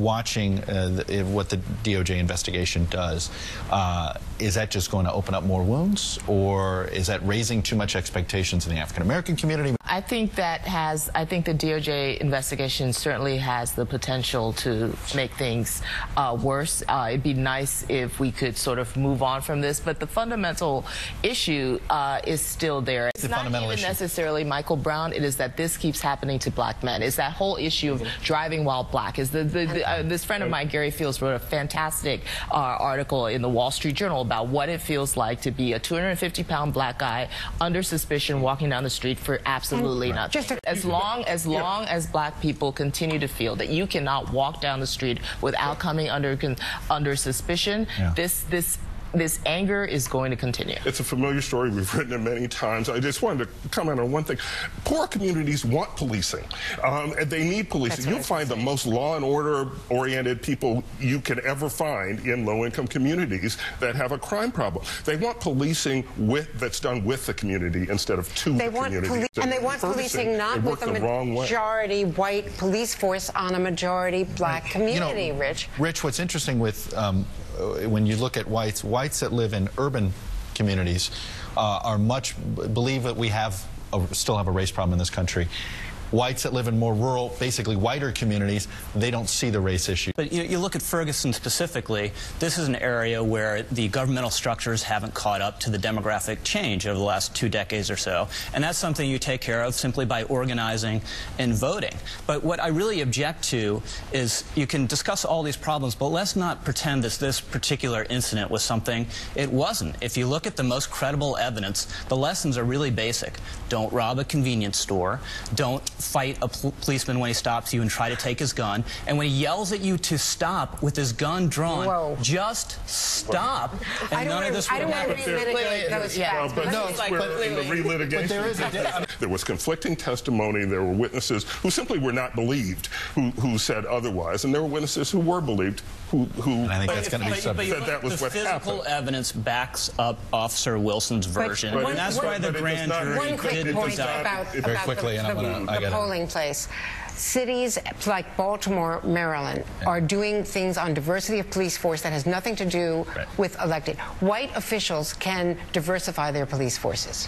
watching what the DOJ investigation does, is that just going to open up more wounds, or is that raising too much expectations in the African American community? I think the DOJ investigation certainly has the potential to make things worse. It'd be nice if we could sort of move on from this, but the fundamental issue is still there. It's not even necessarily Michael Brown. It is that this keeps happening to black men. It's that whole issue of driving while black. This friend of mine, Gary Fields, wrote a fantastic article in the Wall Street Journal about what it feels like to be a 250-pound black guy under suspicion walking down the street for absolutely nothing. As long as black people continue to feel that you cannot walk down the street without coming under suspicion, this anger is going to continue. It's a familiar story. We've written it many times. I just wanted to comment on one thing. Poor communities want policing. And they need policing. You'll find the most law and order oriented people you could ever find in low-income communities that have a crime problem. They want policing that's done with the community instead of to the community. And they want policing not with a majority white police force on a majority black community, Rich. Rich, what's interesting with when you look at whites that live in urban communities believe that we still have a race problem in this country. Whites that live in more rural, basically whiter communities, they don't see the race issue. But you look at Ferguson specifically, this is an area where the governmental structures haven't caught up to the demographic change over the last 2 decades or so. And that's something you take care of simply by organizing and voting. But what I really object to is you can discuss all these problems, but let's not pretend that this particular incident was something it wasn't. If you look at the most credible evidence, the lessons are really basic. Don't rob a convenience store. Don't fight a policeman when he stops you and try to take his gun. And when he yells at you to stop with his gun drawn, just stop. And none of this would happen. There was conflicting testimony. There were witnesses who simply were not believed, who said otherwise, and there were witnesses who were believed, who and I think that's going to be subject. Said that was what happened. The physical evidence backs up Officer Wilson's version, and that's why the grand jury did decide. Very quickly, and the polling place. Cities like Baltimore, Maryland are doing things on diversity of police force that has nothing to do with elected. White officials can diversify their police forces.